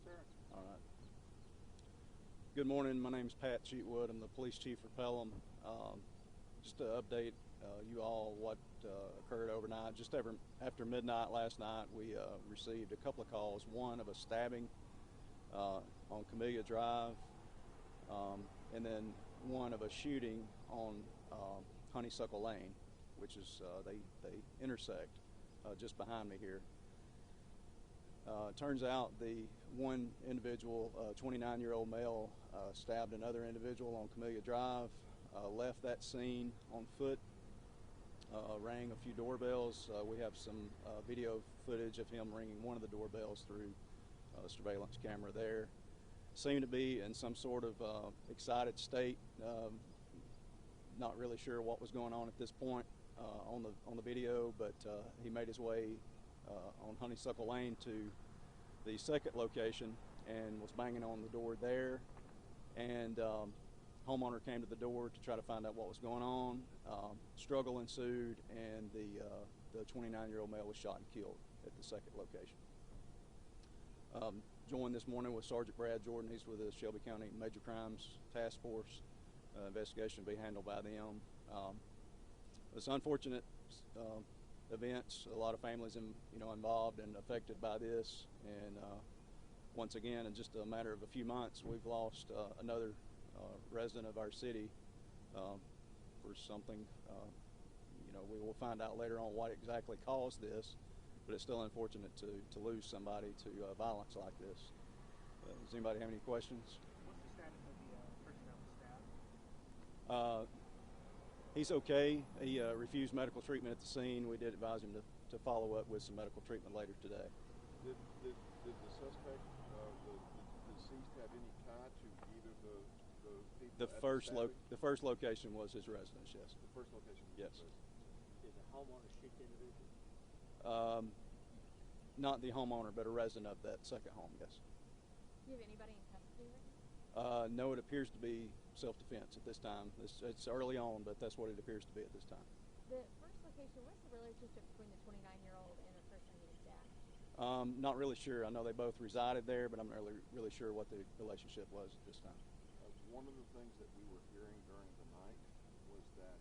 sir. All right. Good morning. My name is Pat Cheatwood. I'm the police chief for Pelham. Just to update you all what occurred overnight. Just after midnight last night, we received a couple of calls. One of a stabbing on Camellia Drive, and then one of a shooting on Honeysuckle Lane, which is they intersect just behind me here. Turns out the one individual, 29-year-old male, stabbed another individual on Camellia Drive, left that scene on foot, rang a few doorbells. We have some video footage of him ringing one of the doorbells through a surveillance camera there. Seemed to be in some sort of excited state, not really sure what was going on at this point on the video, but he made his way on Honeysuckle Lane to the second location and was banging on the door there, and homeowner came to the door to try to find out what was going on. Struggle ensued, and the 29-year-old male was shot and killed at the second location. Joined this morning with Sergeant Brad Jordan. He's with the Shelby County Major Crimes Task Force. Investigation will be handled by them. It's unfortunate events. A lot of families, involved and affected by this. And once again, in just a matter of a few months, we've lost another resident of our city for something. We will find out later on what exactly caused this, but it's still unfortunate to lose somebody to violence like this. Does anybody have any questions? What's the status of the person that was stabbed? He's okay. He refused medical treatment at the scene. We did advise him to follow up with some medical treatment later today. Did the suspect, the deceased, have any tie to either the people? The first location was his residence. Yes. The first location. Yes. Did the homeowner shoot the individual? Not the homeowner, but a resident of that second home. Yes. Do you have anybody in custody right now? No, it appears to be self-defense at this time. It's early on, but that's what it appears to be at this time. The first location, what's the relationship between the 29-year-old and the person who was stabbed? Not really sure. I know they both resided there, but I'm not really sure what the relationship was at this time. One of the things that we were hearing during the night was that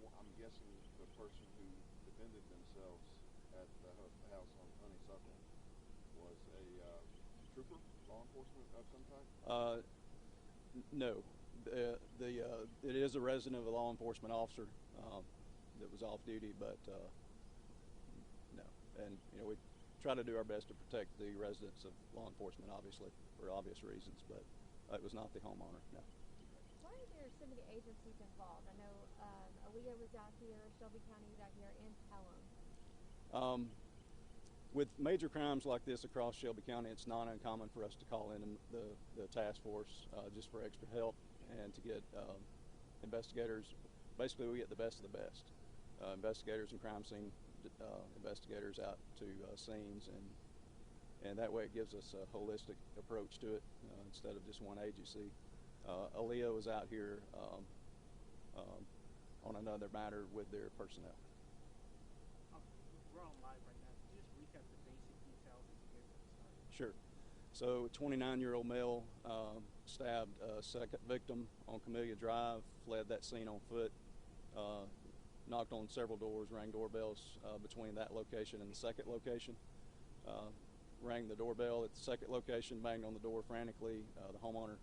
I'm guessing the person who defended themselves at the house on Honeysuckle was a trooper, law enforcement of some type? No. It is a resident of a law enforcement officer that was off duty, but no. And we try to do our best to protect the residents of law enforcement, obviously, for obvious reasons, but it was not the homeowner. No. Why are there so many agencies involved? I know Aaliyah was out here, Shelby County was out here, and Pelham. With major crimes like this across Shelby County, it's not uncommon for us to call in the task force just for extra help and to get investigators. Basically, we get the best of the best. Investigators and crime scene investigators out to scenes, and that way it gives us a holistic approach to it instead of just one agency. Aaliyah was out here on another matter with their personnel. We're on live right now. Can you just recap the basic details that you gave at the start? Sure. So, 29-year-old male stabbed a second victim on Camellia Drive, fled that scene on foot, knocked on several doors, rang doorbells between that location and the second location. Rang the doorbell at the second location, banged on the door frantically. The homeowner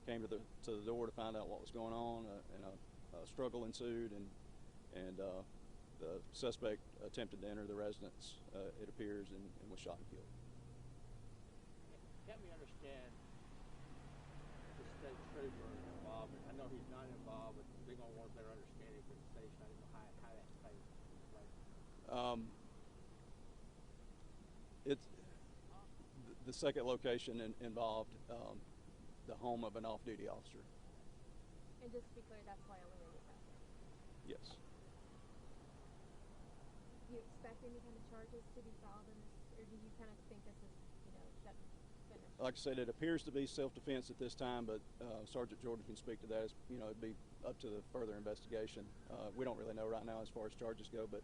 came to the door to find out what was going on, and a struggle ensued, and the suspect attempted to enter the residence, it appears, and was shot and killed. Help me understand the state trooper involvement. I know he's not involved, but they're going to want a better understanding from the station. I didn't know how that plays. It's the second location involved the home of an off-duty officer. And just to be clear, that's why Aaliyah was out there. Yes. Do you expect any kind of charges to be filed in this, or do you kind of think this is, that's finished? Like I said, it appears to be self-defense at this time, but Sergeant Jordan can speak to that. As it'd be up to the further investigation. We don't really know right now as far as charges go, but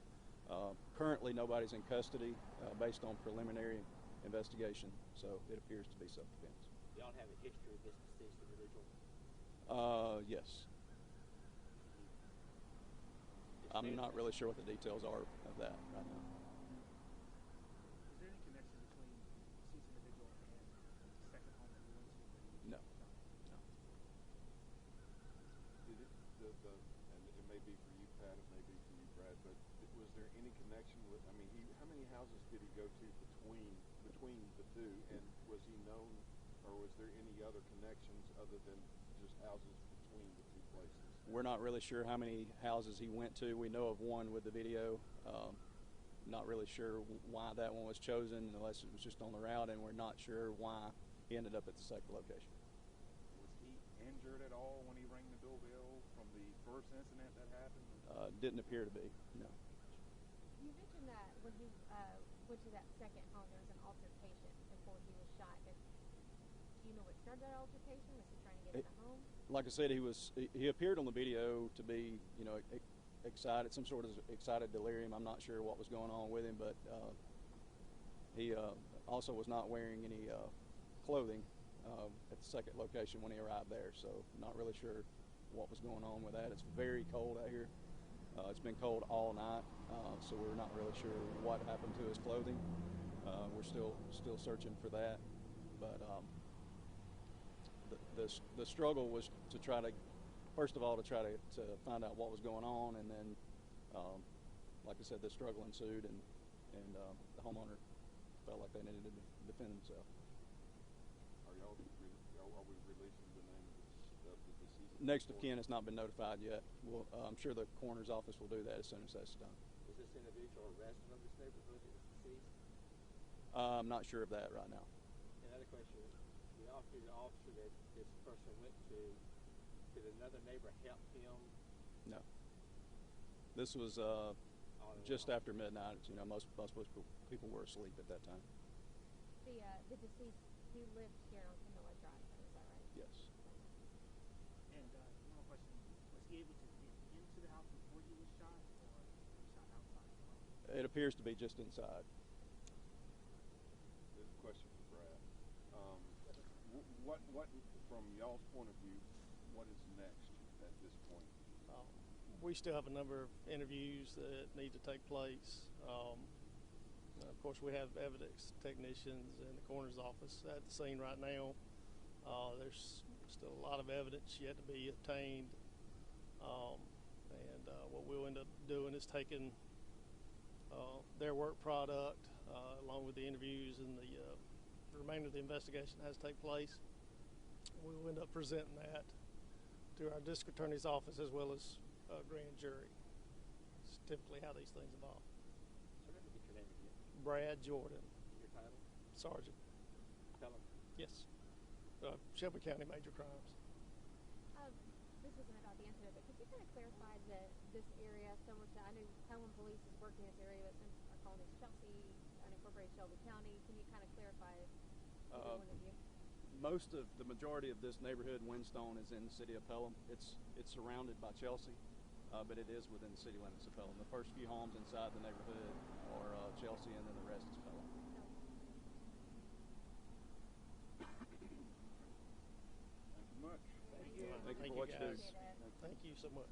currently nobody's in custody based on preliminary investigation, so it appears to be self-defense. Y'all have a history of this deceased individual? Yes. I'm not really sure what the details are of that right now. Is there any connection between the deceased individual and the second home that you went to? No. No. Did it, and it may be for you, Pat, it may be for you, Brad, but was there any connection with, I mean, how many houses did he go to between the two, and was he known, or was there any other connections other than just houses between the two places? We're not really sure how many houses he went to. We know of one with the video. Not really sure why that one was chosen, unless it was just on the route, and we're not sure why he ended up at the second location. Was he injured at all when he rang the doorbell from the first incident that happened? Didn't appear to be, no. You mentioned that when he went to that second home, there was an altercation before he was shot. Do you know what started that altercation? Was he trying to get in the home? Like I said, he appeared on the video to be, excited, some sort of excited delirium. I'm not sure what was going on with him, but he also was not wearing any clothing at the second location when he arrived there, so not really sure what was going on with that. It's very cold out here. It's been cold all night, so we're not really sure what happened to his clothing. We're still searching for that, but the struggle was to try to, first of all, to find out what was going on, and then, like I said, the struggle ensued, and the homeowner felt like they needed to defend themselves. Are we releasing the name of the deceased? Next of kin has not been notified yet. I'm sure the coroner's office will do that as soon as that's done. Was this individual a resident of this neighborhood that was deceased? I'm not sure of that right now. Another question, the officer that this person went to, did another neighbor help him? No. This was just after midnight. Most people were asleep at that time. The deceased, he lived here on Camilla Drive, is that right? Yes. And one more question: was he able to get into the house before he was shot, or was he shot outside the home? It appears to be just inside. There's a question for Brad. What, from y'all's point of view, what is next at this point? We still have a number of interviews that need to take place. Of course, we have evidence technicians in the coroner's office at the scene right now. There's still a lot of evidence yet to be obtained. And what we'll end up doing is taking their work product along with the interviews and the remainder of the investigation has to take place. We'll end up presenting that to our district attorney's office as well as grand jury. It's typically how these things evolve. So let me get your name again. Brad Jordan, Your title? Sergeant. Pelham. Yes. Shelby County Major Crimes. This isn't about the incident, but could you kind of clarify that this area, similar to, I know Pelham Police is working in this area, but since our calling is Chelsea, unincorporated Shelby County, can you kind of clarify either one of you? The majority of this neighborhood, Windstone, is in the city of Pelham. It's surrounded by Chelsea, but it is within the city limits of Pelham. The first few homes inside the neighborhood are Chelsea, and then the rest is Pelham. Thank you much. Thank you for what you do. Thank you so much.